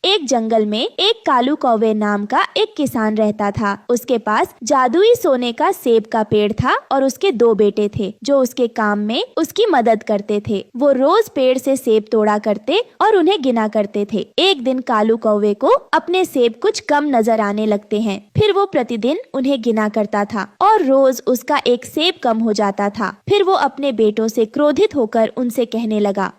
एक जंगल में एक कालू कौवे नाम का एक किसान रहता था। उसके पास जादुई सोने का सेब का पेड़ था और उसके 2 बेटे थे जो उसके काम में उसकी मदद करते थे। वो रोज पेड़ से सेब तोड़ा करते और उन्हें गिना करते थे। एक दिन कालू कौवे को अपने सेब कुछ कम नजर आने लगते हैं। फिर वो प्रतिदिन उन्हें गिना करता था और रोज उसका एक सेब कम हो जाता था। फिर वो अपने बेटों से क्रोधित होकर उनसे कहने लगा,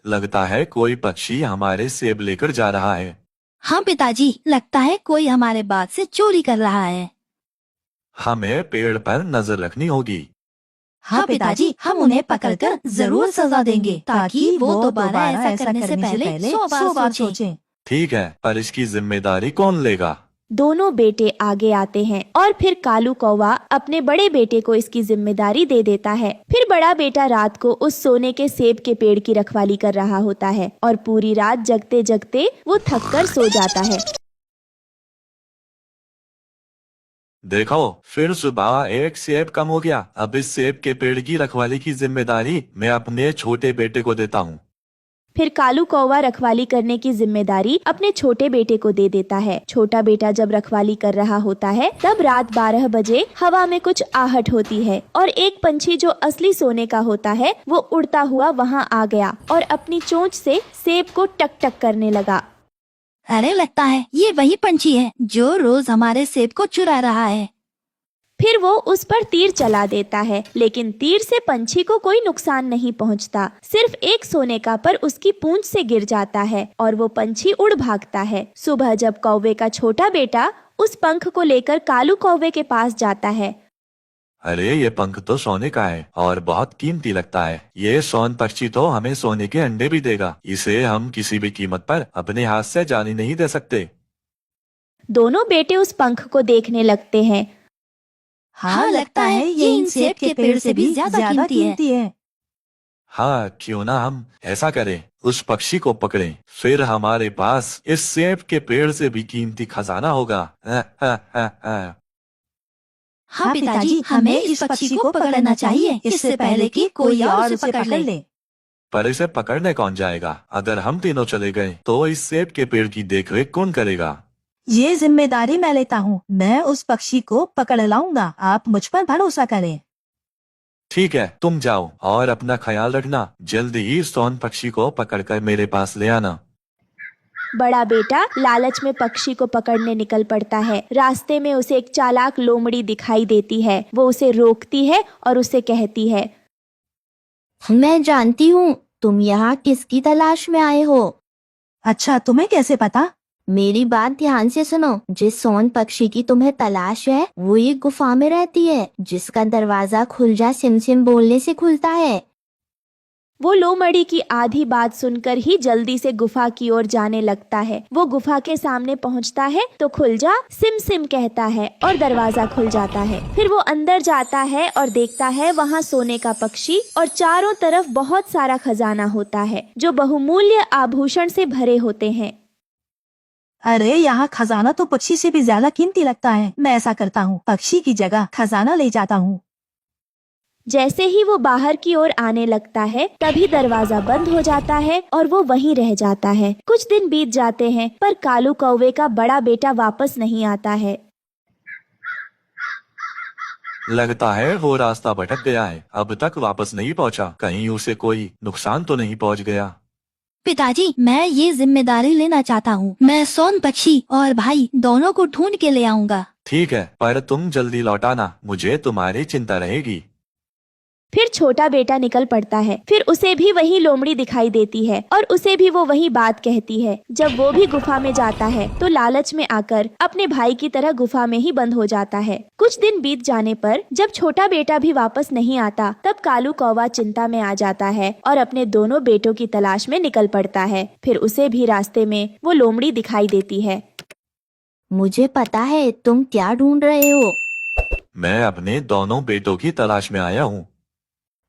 लगता है कोई पक्षी हमारे सेब लेकर जा रहा है। हाँ पिताजी, लगता है कोई हमारे बाग से चोरी कर रहा है। हमें पेड़ पर नजर रखनी होगी। हाँ पिताजी, हम उन्हें पकड़कर जरूर सजा देंगे ताकि वो दोबारा ऐसा करने से पहले 100 बार सोचें। ठीक है, पर इसकी जिम्मेदारी कौन लेगा? दोनों बेटे आगे आते हैं और फिर कालू कौवा अपने बड़े बेटे को इसकी जिम्मेदारी दे देता है। फिर बड़ा बेटा रात को उस सोने के सेब के पेड़ की रखवाली कर रहा होता है और पूरी रात जगते जगते वो थक कर सो जाता है। देखो, फिर सुबह एक सेब कम हो गया। अब इस सेब के पेड़ की रखवाली की जिम्मेदारी मैं अपने छोटे बेटे को देता हूँ। फिर कालू कौवा रखवाली करने की जिम्मेदारी अपने छोटे बेटे को दे देता है। छोटा बेटा जब रखवाली कर रहा होता है तब रात 12 बजे हवा में कुछ आहट होती है और एक पंछी जो असली सोने का होता है वो उड़ता हुआ वहाँ आ गया और अपनी चोंच से सेब को टक टक करने लगा। अरे, लगता है ये वही पंछी है जो रोज हमारे सेब को चुरा रहा है। फिर वो उस पर तीर चला देता है, लेकिन तीर से पंछी को कोई नुकसान नहीं पहुंचता। सिर्फ एक सोने का पर उसकी पूंछ से गिर जाता है और वो पंछी उड़ भागता है। सुबह जब कौवे का छोटा बेटा उस पंख को लेकर कालू कौवे के पास जाता है। अरे, ये पंख तो सोने का है और बहुत कीमती लगता है। ये सोन पक्षी तो हमें सोने के अंडे भी देगा। इसे हम किसी भी कीमत पर अपने हाथ से जाने नहीं दे सकते। दोनों बेटे उस पंख को देखने लगते हैं। हाँ, लगता है ये इन सेब के पेड़ से भी ज्यादा कीमती है। हाँ, क्यों ना हम ऐसा करें, उस पक्षी को पकड़ें, फिर हमारे पास इस सेब के पेड़ से भी कीमती खजाना होगा। हाँ पिताजी, हमें इस पक्षी को पकड़ना चाहिए इससे पहले कि कोई और उसे पकड़ ले। पर इसे पकड़ने कौन जाएगा? अगर हम तीनों चले गए तो इस सेब के पेड़ की देखरेख कौन करेगा? ये जिम्मेदारी मैं लेता हूँ। मैं उस पक्षी को पकड़ लाऊंगा। आप मुझ पर भरोसा करें। ठीक है, तुम जाओ और अपना ख्याल रखना। जल्दी ही सोन पक्षी को पकड़कर मेरे पास ले आना। बड़ा बेटा लालच में पक्षी को पकड़ने निकल पड़ता है। रास्ते में उसे एक चालाक लोमड़ी दिखाई देती है। वो उसे रोकती है और उसे कहती है, मैं जानती हूँ तुम यहाँ किसकी तलाश में आए हो। अच्छा, तुम्हें कैसे पता? मेरी बात ध्यान से सुनो। जिस सोन पक्षी की तुम्हें तलाश है वो एक गुफा में रहती है जिसका दरवाजा खुल जा सिम सिम बोलने से खुलता है। वो लोमड़ी की आधी बात सुनकर ही जल्दी से गुफा की ओर जाने लगता है। वो गुफा के सामने पहुंचता है तो खुल जा सिम सिम कहता है और दरवाजा खुल जाता है। फिर वो अंदर जाता है और देखता है वहाँ सोने का पक्षी और चारों तरफ बहुत सारा खजाना होता है जो बहुमूल्य आभूषण से भरे होते हैं। अरे, यहाँ खजाना तो पक्षी से भी ज्यादा कीमती लगता है। मैं ऐसा करता हूँ, पक्षी की जगह खजाना ले जाता हूँ। जैसे ही वो बाहर की ओर आने लगता है तभी दरवाजा बंद हो जाता है और वो वहीं रह जाता है। कुछ दिन बीत जाते हैं पर कालू कौवे का बड़ा बेटा वापस नहीं आता है। लगता है वो रास्ता भटक गया है, अब तक वापस नहीं पहुंचा। कहीं उसे कोई नुकसान तो नहीं पहुंच गया? पिताजी, मैं ये जिम्मेदारी लेना चाहता हूँ। मैं सोन पक्षी और भाई दोनों को ढूंढ के ले आऊंगा। ठीक है, पर तुम जल्दी लौटाना, मुझे तुम्हारी चिंता रहेगी। फिर छोटा बेटा निकल पड़ता है। फिर उसे भी वही लोमड़ी दिखाई देती है और उसे भी वो वही बात कहती है। जब वो भी गुफा में जाता है तो लालच में आकर अपने भाई की तरह गुफा में ही बंद हो जाता है। कुछ दिन बीत जाने पर जब छोटा बेटा भी वापस नहीं आता तब कालू कौवा चिंता में आ जाता है और अपने दोनों बेटों की तलाश में निकल पड़ता है। फिर उसे भी रास्ते में वो लोमड़ी दिखाई देती है। मुझे पता है तुम क्या ढूंढ रहे हो। मैं अपने दोनों बेटों की तलाश में आया हूँ।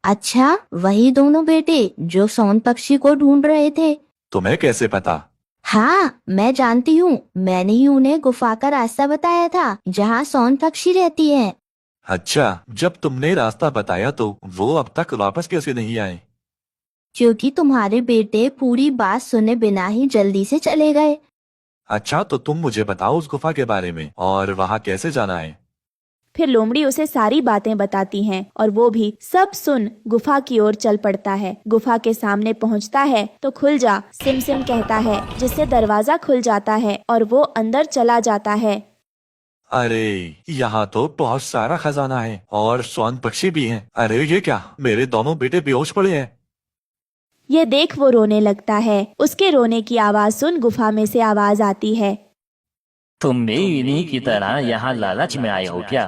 अच्छा, वही दोनों बेटे जो सोन पक्षी को ढूंढ रहे थे। तुम्हें कैसे पता? हाँ, मैं जानती हूँ। मैंने ही उन्हें गुफा का रास्ता बताया था जहाँ सोन पक्षी रहती है। अच्छा, जब तुमने रास्ता बताया तो वो अब तक वापस कैसे नहीं आए? क्योंकि तुम्हारे बेटे पूरी बात सुने बिना ही जल्दी से चले गए। अच्छा, तो तुम मुझे बताओ उस गुफा के बारे में और वहाँ कैसे जाना है। फिर लोमड़ी उसे सारी बातें बताती हैं और वो भी सब सुन गुफा की ओर चल पड़ता है। गुफा के सामने पहुंचता है तो खुल जा सिम सिम कहता है, जिससे दरवाजा खुल जाता है और वो अंदर चला जाता है। अरे यहाँ तो बहुत सारा खजाना है और स्वर्ण पक्षी भी हैं। अरे ये क्या, मेरे दोनों बेटे बेहोश पड़े हैं। ये देख वो रोने लगता है। उसके रोने की आवाज सुन गुफा में से आवाज आती है, तुम भी इन्हीं की तरह यहाँ लालच में आए हो क्या?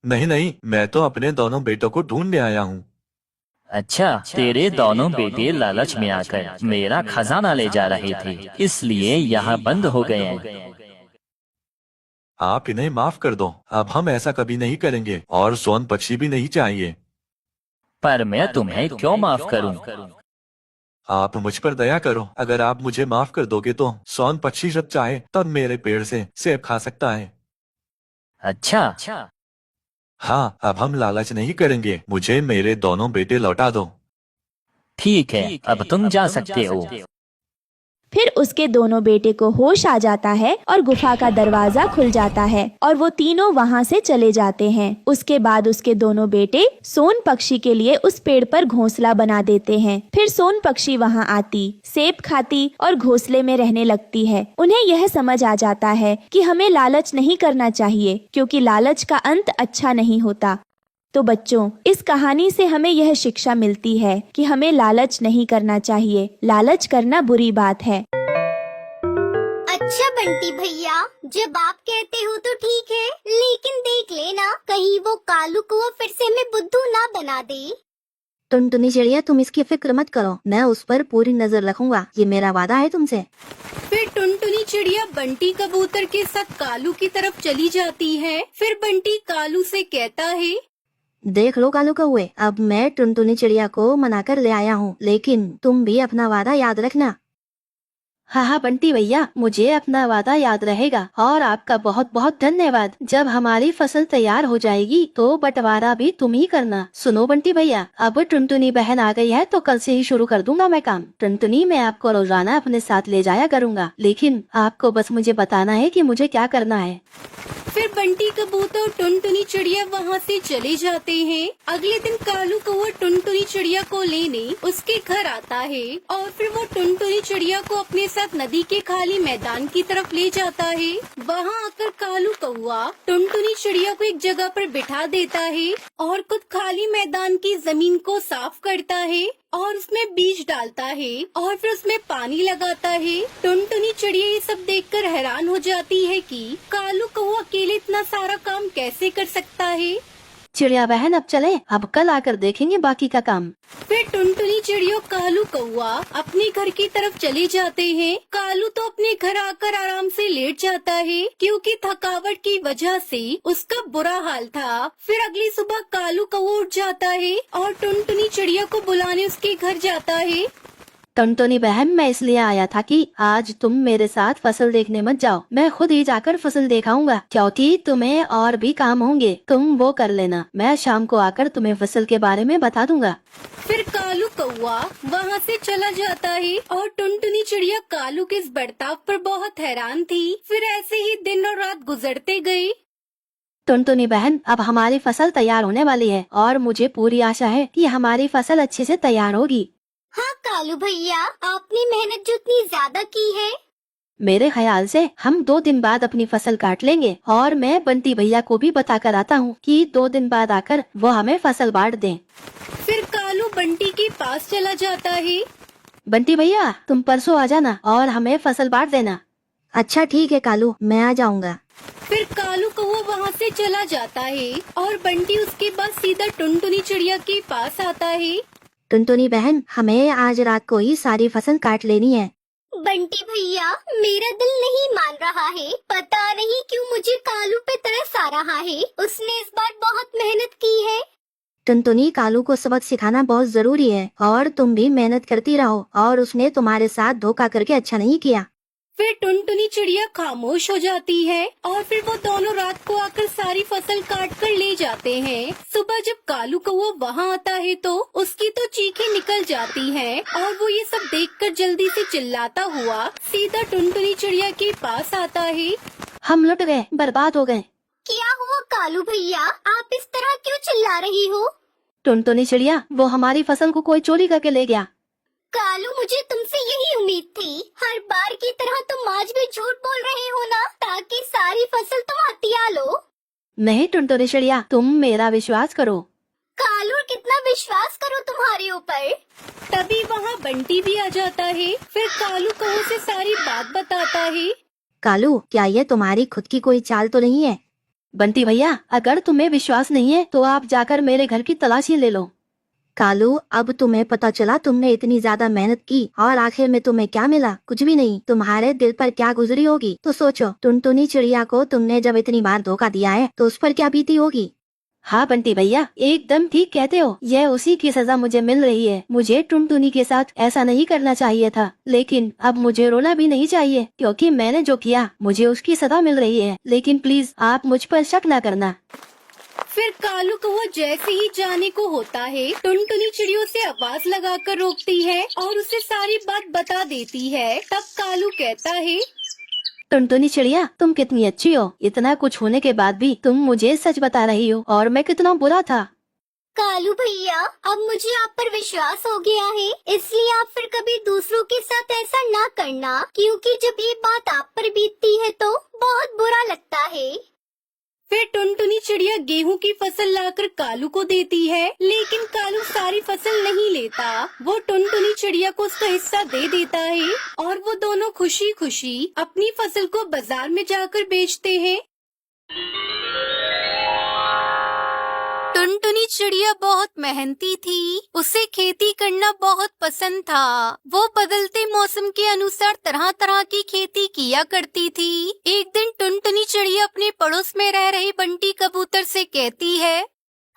नहीं नहीं, मैं तो अपने दोनों बेटों को ढूंढने आया हूँ। अच्छा, तेरे दोनों बेटे लालच में आकर मेरा खजाना ले जा रहे थे, इसलिए यहाँ बंद हो गए हैं। आप इन्हें माफ कर दो, अब हम ऐसा कभी नहीं करेंगे और स्वर्ण पक्षी भी नहीं चाहिए। पर मैं तुम्हें क्यों माफ करूं? आप मुझ पर दया करो। अगर आप मुझे माफ कर दोगे तो स्वर्ण पक्षी जब चाहे तब मेरे पेड़ से सेब खा सकता है। अच्छा, हाँ, अब हम लालच नहीं करेंगे। मुझे मेरे दोनों बेटे लौटा दो। ठीक है, अब तुम जा सकते हो। फिर उसके दोनों बेटे को होश आ जाता है और गुफा का दरवाजा खुल जाता है और वो तीनों वहाँ से चले जाते हैं। उसके बाद उसके दोनों बेटे सोन पक्षी के लिए उस पेड़ पर घोंसला बना देते हैं। फिर सोन पक्षी वहाँ आती, सेब खाती और घोंसले में रहने लगती है। उन्हें यह समझ आ जाता है कि हमें लालच नहीं करना चाहिए, क्योंकि लालच का अंत अच्छा नहीं होता। तो बच्चों, इस कहानी से हमें यह शिक्षा मिलती है कि हमें लालच नहीं करना चाहिए। लालच करना बुरी बात है। अच्छा बंटी भैया, जब आप कहते हो तो ठीक है, लेकिन देख लेना कहीं वो कालू को फिर से हमें बुद्धू ना बना दे। टुनटुनी चिड़िया, तुम इसकी फिक्र मत करो, मैं उस पर पूरी नजर रखूंगा, ये मेरा वादा है तुमसे। फिर टुनटुनी चिड़िया बंटी कबूतर के साथ कालू की तरफ चली जाती है। फिर बंटी कालू से कहता है, देख लो कालू कौवे, अब मैं टुनटुनी चिड़िया को मनाकर ले आया हूँ, लेकिन तुम भी अपना वादा याद रखना। हाँ हाँ बंटी भैया, मुझे अपना वादा याद रहेगा और आपका बहुत बहुत धन्यवाद। जब हमारी फसल तैयार हो जाएगी तो बंटवारा भी तुम ही करना। सुनो बंटी भैया, अब टुनटुनी बहन आ गई है तो कल से ही शुरू कर दूंगा मैं काम। टुनटुनी, मैं आपको रोजाना अपने साथ ले जाया करूंगा, लेकिन आपको बस मुझे बताना है कि मुझे क्या करना है। फिर बंटी कबूतर और टुनटुनी चिड़िया वहाँ से चले जाते हैं। अगले दिन कालू कौवा टुनटुनी चिड़िया को लेने उसके घर आता है और फिर वो टुनटुनी चिड़िया को अपने साथ नदी के खाली मैदान की तरफ ले जाता है। वहाँ आकर कालू कौवा टुनटुनी चिड़िया को एक जगह पर बिठा देता है और खुद खाली मैदान की जमीन को साफ करता है और उसमें बीज डालता है और फिर उसमें पानी लगाता है। टुनटुनी चिड़िया ये सब देखकर हैरान हो जाती है कि कालू कौवा अकेले इतना सारा काम कैसे कर सकता है। चिड़िया बहन, अब चले, अब कल आकर देखेंगे बाकी का काम। फिर टुनटुनी चिड़िया कालू कौवा अपने घर की तरफ चले जाते हैं। कालू तो अपने घर आकर आराम से लेट जाता है, क्योंकि थकावट की वजह से उसका बुरा हाल था। फिर अगली सुबह कालू कौवा उठ जाता है और टुनटुनी चिड़िया को बुलाने उसके घर जाता है। टुनटुनी बहन, मैं इसलिए आया था कि आज तुम मेरे साथ फसल देखने मत जाओ, मैं खुद ही जाकर फसल देखाऊंगा, क्योंकि तुम्हें और भी काम होंगे, तुम वो कर लेना। मैं शाम को आकर तुम्हें फसल के बारे में बता दूंगा। फिर कालू कौवा वहाँ से चला जाता है और टुनटुनी चिड़िया कालू के इस बर्ताव पर बहुत हैरान थी। फिर ऐसे ही दिन और रात गुजरते गए। टुनटुनी बहन, अब हमारी फसल तैयार होने वाली है और मुझे पूरी आशा है कि हमारी फसल अच्छे से तैयार होगी। हाँ कालू भैया, आपने मेहनत जो इतनी ज्यादा की है, मेरे ख्याल से हम 2 दिन बाद अपनी फसल काट लेंगे और मैं बंटी भैया को भी बता कर आता हूँ कि 2 दिन बाद आकर वो हमें फसल बांट दें। फिर कालू बंटी के पास चला जाता है। बंटी भैया, तुम परसों आ जाना और हमें फसल बांट देना। अच्छा ठीक है कालू, मैं आ जाऊंगा। फिर कालू कौवा वहाँ से चला जाता है और बंटी उसके बाद सीधा टुनटुनी चिड़िया के पास आता है। टुनटुनी बहन, हमें आज रात को ही सारी फसल काट लेनी है। बंटी भैया, मेरा दिल नहीं मान रहा है, पता नहीं क्यों मुझे कालू पे तरस आ रहा है। उसने इस बार बहुत मेहनत की है। टुनटुनी, कालू को सबक सिखाना बहुत जरूरी है और तुम भी मेहनत करती रहो और उसने तुम्हारे साथ धोखा करके अच्छा नहीं किया। फिर टुनटुनी चिड़िया खामोश हो जाती है और फिर वो दोनों रात को आकर सारी फसल काट कर ले जाते हैं। सुबह जब कालू कौवा वहाँ आता है तो उसकी तो चीखें निकल जाती हैं और वो ये सब देखकर जल्दी से चिल्लाता हुआ सीधा टुनटुनी चिड़िया के पास आता है। हम लुट गए, बर्बाद हो गए। क्या हुआ कालू भैया, आप इस तरह क्यों चिल्ला रही हो? टुनटुनी चिड़िया, वो हमारी फसल को कोई चोरी करके ले गया। कालू, मुझे तुमसे यही उम्मीद थी। हर बार की तरह तुम आज भी झूठ बोल रहे हो ना, ताकि सारी फसल तुम हथिया लो। नहीं टुनटुनी चिड़िया, तुम मेरा विश्वास करो। कालू, कितना विश्वास करो तुम्हारे ऊपर। तभी वहाँ बंटी भी आ जाता है। फिर कालू कौवे से सारी बात बताता है। कालू, क्या ये तुम्हारी खुद की कोई चाल तो नहीं है? बंटी भैया, अगर तुम्हें विश्वास नहीं है तो आप जाकर मेरे घर की तलाशी ले लो। कालू, अब तुम्हें पता चला तुमने इतनी ज्यादा मेहनत की और आखिर में तुम्हें क्या मिला? कुछ भी नहीं। तुम्हारे दिल पर क्या गुजरी होगी तो सोचो। टुनटुनी चिड़िया को तुमने जब इतनी बार धोखा दिया है तो उस पर क्या बीती होगी। हाँ बंटी भैया, एकदम ठीक कहते हो। यह उसी की सजा मुझे मिल रही है। मुझे टुनटुनी के साथ ऐसा नहीं करना चाहिए था, लेकिन अब मुझे रोना भी नहीं चाहिए क्योंकि मैंने जो किया मुझे उसकी सजा मिल रही है। लेकिन प्लीज आप मुझ पर शक न करना। फिर कालू कौवा जैसे ही जाने को होता है टुनटुनी चिड़ियों से आवाज लगाकर रोकती है और उसे सारी बात बता देती है। तब कालू कहता है, टुनटुनी चिड़िया, तुम कितनी अच्छी हो। इतना कुछ होने के बाद भी तुम मुझे सच बता रही हो और मैं कितना बुरा था। कालू भैया, अब मुझे आप पर विश्वास हो गया है, इसलिए आप फिर कभी दूसरों के साथ ऐसा ना करना, क्योंकि जब ये बात आप पर बीतती है तो बहुत बुरा लगता है। फिर टुनटुनी चिड़िया गेहूं की फसल लाकर कालू को देती है, लेकिन कालू सारी फसल नहीं लेता। वो टुनटुनी चिड़िया को उसका हिस्सा दे देता है और वो दोनों खुशी खुशी अपनी फसल को बाजार में जाकर बेचते हैं। टुनटुनी चिड़िया बहुत मेहनती थी। उसे खेती करना बहुत पसंद था। वो बदलते मौसम के अनुसार तरह तरह की खेती किया करती थी। एक दिन टुनटुनी चिड़िया अपने पड़ोस में रह रही बंटी कबूतर से कहती है,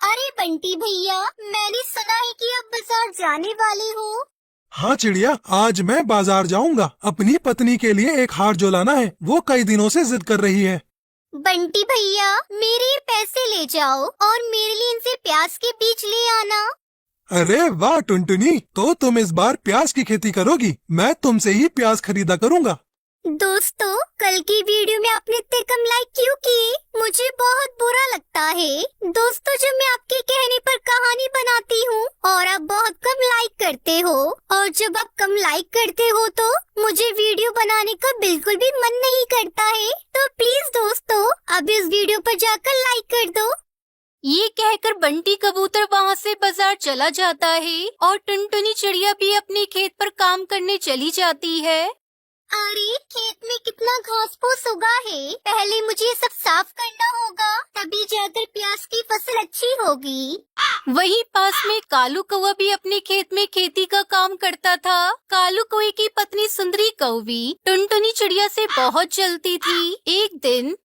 अरे बंटी भैया, मैंने सुना है कि आप बाजार जाने वाले हो। हाँ चिड़िया, आज मैं बाजार जाऊंगा। अपनी पत्नी के लिए एक हार जो लाना है, वो कई दिनों से जिद कर रही है। बंटी भैया, मेरे ये पैसे ले जाओ और मेरे लिए इनसे प्याज के बीज ले आना। अरे वाह टुनटुनी, तो तुम इस बार प्याज की खेती करोगी? मैं तुमसे ही प्याज खरीदा करूंगा। दोस्तों, कल की वीडियो में आपने इतने कम लाइक क्यों किए? मुझे बहुत बुरा लगता है। दोस्तों, जब मैं आपके कहने पर कहानी बनाती हूँ और आप बहुत कम लाइक करते हो, और जब आप कम लाइक करते हो तो मुझे वीडियो बनाने का बिल्कुल भी मन नहीं करता है। तो प्लीज दोस्तों, अब इस वीडियो पर जाकर लाइक कर दो। ये कहकर बंटी कबूतर वहाँ से बाजार चला जाता है और टुनटुनी चिड़िया भी अपने खेत पर काम करने चली जाती है। अरे, खेत में कितना घास फूस उगा है। पहले मुझे ये सब साफ करना होगा, तभी जाकर प्याज की फसल अच्छी होगी। वहीं पास में कालू कौवा भी अपने खेत में खेती का काम करता था। कालू कौवे की पत्नी सुंदरी कौवी टुनटुनी चिड़िया से बहुत जलती थी। एक दिन,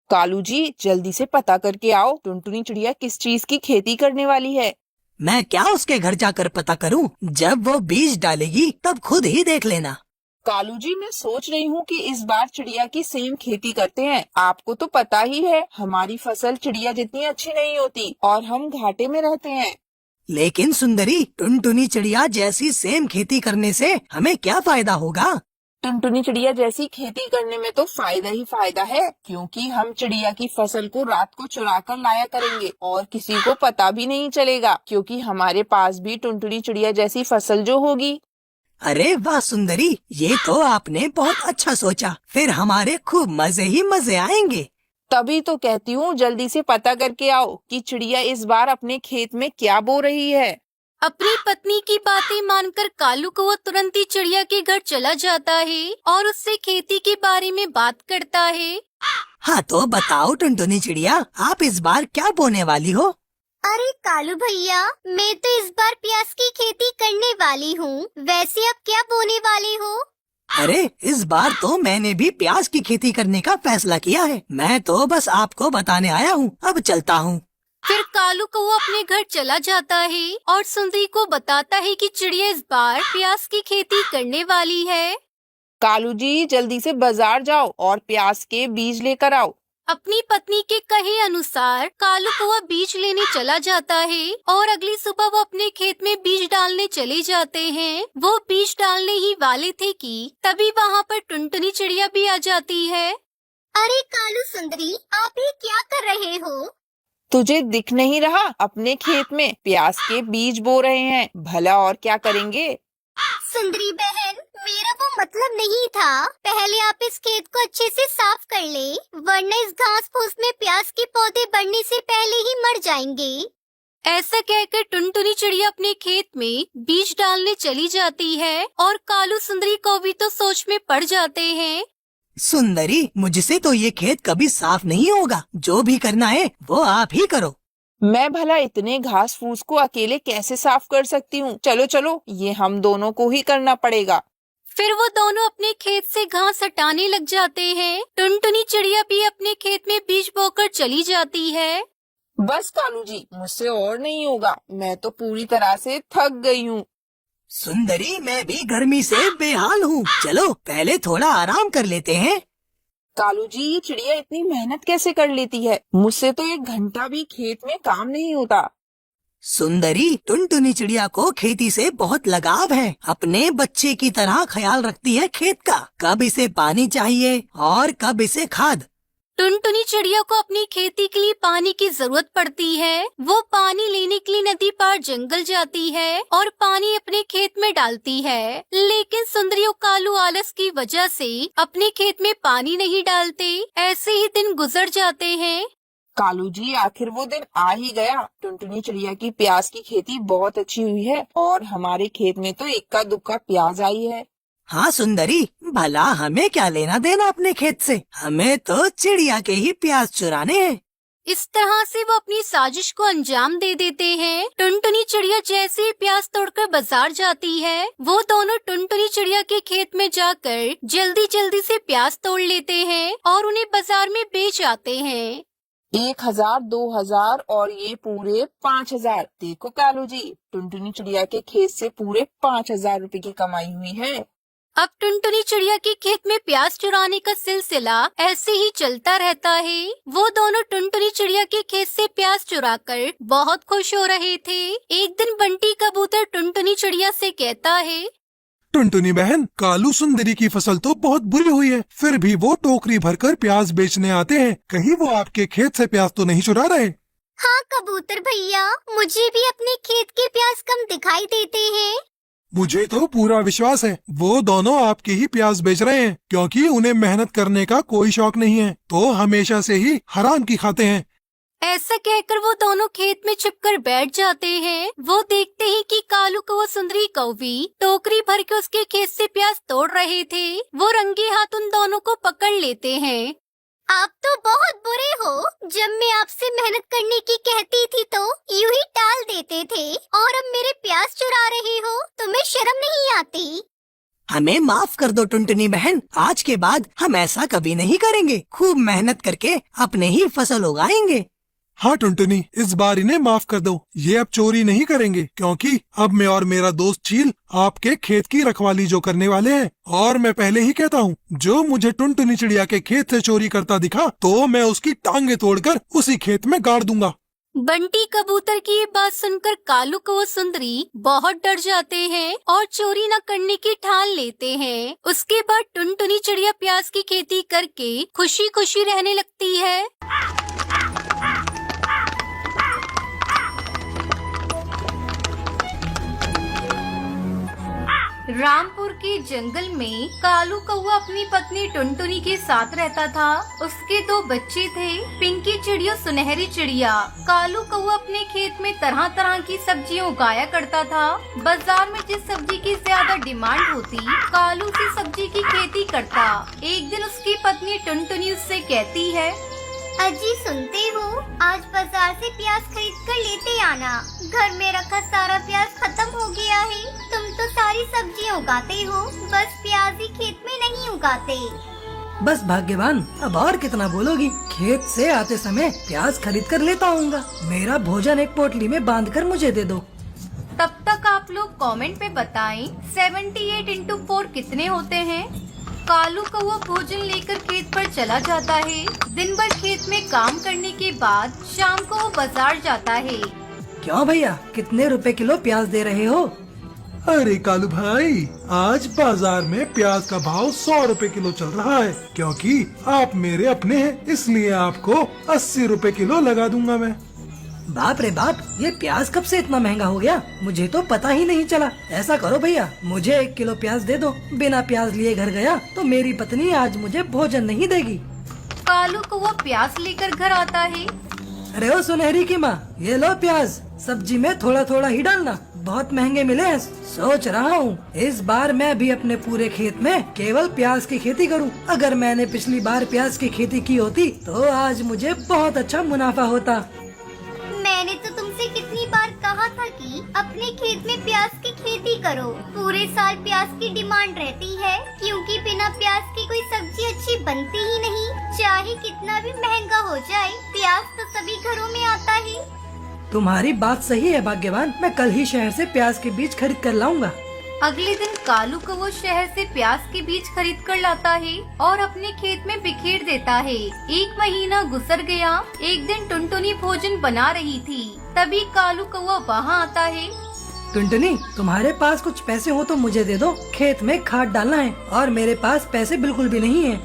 कालू जी, जल्दी से पता करके आओ, टुनटुनी चिड़िया किस चीज की खेती करने वाली है। मैं क्या उसके घर जाकर पता करूं? जब वो बीज डालेगी तब खुद ही देख लेना। कालू जी, मैं सोच रही हूँ कि इस बार चिड़िया की सेम खेती करते हैं। आपको तो पता ही है, हमारी फसल चिड़िया जितनी अच्छी नहीं होती और हम घाटे में रहते हैं। लेकिन सुंदरी, टुनटुनी चिड़िया जैसी सेम खेती करने से हमें क्या फायदा होगा? टुनटुनी चिड़िया जैसी खेती करने में तो फायदा ही फायदा है, क्योंकि हम चिड़िया की फसल को रात को चुरा कर लाया करेंगे और किसी को पता भी नहीं चलेगा, क्योंकि हमारे पास भी टुनटुनी चिड़िया जैसी फसल जो होगी। अरे वाह सुंदरी, ये तो आपने बहुत अच्छा सोचा। फिर हमारे खूब मजे ही मजे आएंगे। तभी तो कहती हूँ, जल्दी से पता करके आओ कि चिड़िया इस बार अपने खेत में क्या बो रही है। अपनी पत्नी की बातें मानकर कालू कौवा तुरंत ही चिड़िया के घर चला जाता है और उससे खेती के बारे में बात करता है। हाँ तो बताओ टुनटुनी चिड़िया, आप इस बार क्या बोने वाली हो? अरे कालू भैया, मैं तो इस बार प्याज की खेती करने वाली हूँ। वैसे आप क्या बोने वाले हो? अरे इस बार तो मैंने भी प्याज की खेती करने का फैसला किया है। मैं तो बस आपको बताने आया हूँ। अब चलता हूँ। फिर कालू कौवा अपने घर चला जाता है और सुंदरी को बताता है कि चिड़िया इस बार प्याज की खेती करने वाली है। कालू जी जल्दी से बाजार जाओ और प्याज के बीज लेकर आओ। अपनी पत्नी के कहे अनुसार कालू कौवा बीज लेने चला जाता है और अगली सुबह वो अपने खेत में बीज डालने चले जाते हैं। वो बीज डालने ही वाले थे कि तभी वहाँ पर टुनटुनी चिड़िया भी आ जाती है। अरे कालू सुंदरी, आप ये क्या कर रहे हो? तुझे दिख नहीं रहा? अपने खेत में प्याज के बीज बो रहे हैं, भला और क्या करेंगे। सुंदरी बहन, मेरा वो मतलब नहीं था। पहले आप इस खेत को अच्छे से साफ कर ले, वरना इस घास फूस में प्याज के पौधे बढ़ने से पहले ही मर जाएंगे। ऐसा कहकर टुनटुनी चिड़िया अपने खेत में बीज डालने चली जाती है और कालू सुंदरी कौवी तो सोच में पड़ जाते हैं। सुंदरी, मुझसे तो ये खेत कभी साफ नहीं होगा। जो भी करना है वो आप ही करो। मैं भला इतने घास फूस को अकेले कैसे साफ कर सकती हूँ। चलो चलो, ये हम दोनों को ही करना पड़ेगा। फिर वो दोनों अपने खेत से घास हटाने लग जाते हैं। टुनटुनी चिड़िया भी अपने खेत में बीज बोकर चली जाती है। बस कालू जी, मुझसे और नहीं होगा। मैं तो पूरी तरह से थक गई हूँ। सुंदरी, मैं भी गर्मी से बेहाल हूँ। चलो पहले थोड़ा आराम कर लेते हैं। कालू जी, ये चिड़िया इतनी मेहनत कैसे कर लेती है? मुझसे तो 1 घंटा भी खेत में काम नहीं होता। सुंदरी, टुनटुनी चिड़िया को खेती से बहुत लगाव है। अपने बच्चे की तरह ख्याल रखती है खेत का। कब इसे पानी चाहिए और कब इसे खाद। टुनटुनी चिड़िया को अपनी खेती के लिए पानी की जरूरत पड़ती है। वो पानी लेने के लिए नदी पार जंगल जाती है और पानी अपने खेत में डालती है। लेकिन सुंदरी और कालू आलस की वजह से अपने खेत में पानी नहीं डालते। ऐसे ही दिन गुजर जाते हैं। कालू जी, आखिर वो दिन आ ही गया। टुनटुनी चिड़िया की प्याज की खेती बहुत अच्छी हुई है और हमारे खेत में तो इक्का दुक्का प्याज आई है। हाँ सुंदरी, भला हमें क्या लेना देना अपने खेत से। हमें तो चिड़िया के ही प्याज चुराने हैं। इस तरह से वो अपनी साजिश को अंजाम दे देते हैं। टुनटुनी चिड़िया जैसे ही प्याज तोड़कर बाजार जाती है, वो दोनों टुनटुनी चिड़िया के खेत में जाकर जल्दी जल्दी से प्याज तोड़ लेते हैं और उन्हें बाजार में बेच आते हैं। 1000, 2000 और ये पूरे 5000। देखो कालू जी, टुनटुनी चिड़िया के खेत से पूरे 5000 रुपए की कमाई हुई है। अब टुनटुनी चिड़िया के खेत में प्याज चुराने का सिलसिला ऐसे ही चलता रहता है। वो दोनों टुनटुनी चिड़िया के खेत से प्याज चुराकर बहुत खुश हो रहे थे। एक दिन बंटी कबूतर टुनटुनी चिड़िया से कहता है, टुनटुनी बहन, कालू सुंदरी की फसल तो बहुत बुरी हुई है, फिर भी वो टोकरी भरकर प्याज बेचने आते हैं। कहीं वो आपके खेत से प्याज तो नहीं चुरा रहे? हाँ कबूतर भैया, मुझे भी अपने खेत के प्याज कम दिखाई देते हैं। मुझे तो पूरा विश्वास है वो दोनों आपके ही प्याज बेच रहे हैं, क्योंकि उन्हें मेहनत करने का कोई शौक नहीं है, तो हमेशा से ही हराम की खाते हैं। ऐसा कहकर वो दोनों खेत में छिपकर बैठ जाते हैं। वो देखते ही कि कालू कौवा सुंदरी कौवी टोकरी भर के उसके खेत से प्याज तोड़ रहे थे। वो रंगे हाथ उन दोनों को पकड़ लेते हैं। आप तो बहुत बुरे हो। जब मैं आपसे मेहनत करने की कहती थी तो यूं ही टाल देते थे, और अब मेरे प्याज चुरा रहे हो। तुम्हें शर्म नहीं आती? हमें माफ कर दो टुनटुनी बहन, आज के बाद हम ऐसा कभी नहीं करेंगे। खूब मेहनत करके अपने ही फसल उगाएंगे। हाँ टुनटुनी, इस बार इन्हें माफ कर दो। ये अब चोरी नहीं करेंगे, क्योंकि अब मैं और मेरा दोस्त चील आपके खेत की रखवाली जो करने वाले हैं। और मैं पहले ही कहता हूँ, जो मुझे टुनटुनी चिड़िया के खेत से चोरी करता दिखा तो मैं उसकी टांगे तोड़कर उसी खेत में गाड़ दूंगा। बंटी कबूतर की ये बात सुनकर कालू कौवा सुंदरी बहुत डर जाते हैं और चोरी न करने की ठान लेते हैं। उसके बाद टुनटुनी चिड़िया प्याज की खेती करके खुशी खुशी रहने लगती है। रामपुर के जंगल में कालू कौवा अपनी पत्नी टुनटुनी के साथ रहता था। उसके 2 बच्चे थे, पिंकी चिड़िया, सुनहरी चिड़िया। कालू कौवा अपने खेत में तरह तरह की सब्जियां उगाया करता था। बाजार में जिस सब्जी की ज्यादा डिमांड होती, कालू उसी सब्जी की खेती करता। एक दिन उसकी पत्नी टुनटुनी उससे कहती है, अजी सुनते हो, आज बाजार से प्याज खरीद कर लेते आना। घर में रखा सारा प्याज खत्म हो गया है। तुम तो सारी सब्जियां उगाते हो, बस प्याज ही खेत में नहीं उगाते। बस भाग्यवान, अब और कितना बोलोगी। खेत से आते समय प्याज खरीद कर लेता आऊंगा। मेरा भोजन एक पोटली में बांधकर मुझे दे दो। तब तक आप लोग कमेंट पे बताएं 78 into 4 कितने होते हैं। कालू कौवा भोजन लेकर खेत पर चला जाता है। दिन भर खेत में काम करने के बाद शाम को वो बाजार जाता है। क्यों भैया, कितने रुपए किलो प्याज दे रहे हो? अरे कालू भाई, आज बाजार में प्याज का भाव 100 रुपए किलो चल रहा है, क्योंकि आप मेरे अपने हैं, इसलिए आपको 80 रुपए किलो लगा दूंगा मैं। बाप रे बाप, ये प्याज कब से इतना महंगा हो गया? मुझे तो पता ही नहीं चला। ऐसा करो भैया, मुझे 1 किलो प्याज दे दो। बिना प्याज लिए घर गया तो मेरी पत्नी आज मुझे भोजन नहीं देगी। कालू कौवा प्याज लेकर घर आता है। अरे ओ सुनहरी की माँ, ये लो प्याज, सब्जी में थोड़ा थोड़ा ही डालना, बहुत महंगे मिले हैं। सोच रहा हूँ इस बार मैं भी अपने पूरे खेत में केवल प्याज की खेती करूँ। अगर मैंने पिछली बार प्याज की खेती की होती तो आज मुझे बहुत अच्छा मुनाफा होता। मैंने तो तुमसे कितनी बार कहा था कि अपने खेत में प्याज की खेती करो। पूरे साल प्याज की डिमांड रहती है, क्योंकि बिना प्याज की कोई सब्जी अच्छी बनती ही नहीं। चाहे कितना भी महंगा हो जाए, प्याज तो सभी घरों में आता ही। तुम्हारी बात सही है भाग्यवान, मैं कल ही शहर से प्याज के बीज खरीद कर लाऊंगा। अगले दिन कालू कौवा शहर से प्याज के बीज खरीद कर लाता है और अपने खेत में बिखेर देता है। 1 महीना गुजर गया। एक दिन टुनटुनी भोजन बना रही थी, तभी कालू कौवा वहाँ आता है। टुनटुनी, तुम्हारे पास कुछ पैसे हो तो मुझे दे दो, खेत में खाद डालना है और मेरे पास पैसे बिल्कुल भी नहीं है।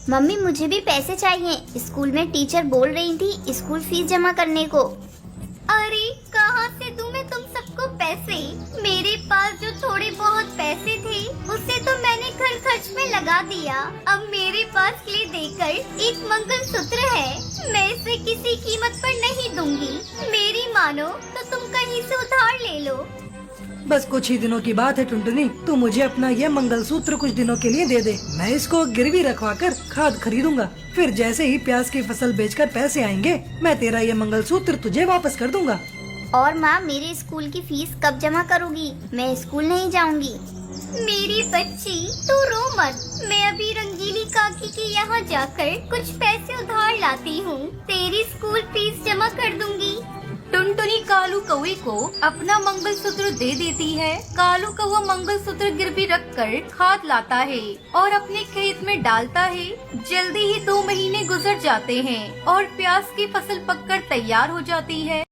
मम्मी, मुझे भी पैसे चाहिए। स्कूल में टीचर बोल रही थी स्कूल फीस जमा करने को। अरे कहाँ से दूं मैं तुम सबको पैसे? मेरे पास जो थोड़े बहुत पैसे थे उसे तो मैंने घर खर्च में लगा दिया। अब मेरे पास ले देकर एक मंगलसूत्र है, मैं इसे किसी कीमत पर नहीं दूंगी। मेरी मानो तो तुम कहीं से उधार ले लो। बस कुछ ही दिनों की बात है टुनटुनी, तू मुझे अपना ये मंगलसूत्र कुछ दिनों के लिए दे दे। मैं इसको गिरवी रखवा कर खाद खरीदूंगा, फिर जैसे ही प्याज की फसल बेचकर पैसे आएंगे मैं तेरा ये मंगलसूत्र तुझे वापस कर दूंगा। और माँ, मेरे स्कूल की फीस कब जमा करोगी? मैं स्कूल नहीं जाऊंगी। मेरी बच्ची, तू रो मत। मैं अभी रंगीली काकी के यहाँ जाकर कुछ पैसे उधार लाती हूँ, तेरी स्कूल फीस जमा कर दूंगी। टुनटुनी कालू कौवे को अपना मंगलसूत्र दे देती है। कालू कौवा मंगलसूत्र गिरवी रखकर खाद लाता है और अपने खेत में डालता है। जल्दी ही 2 महीने गुजर जाते हैं और प्याज की फसल पककर तैयार हो जाती है।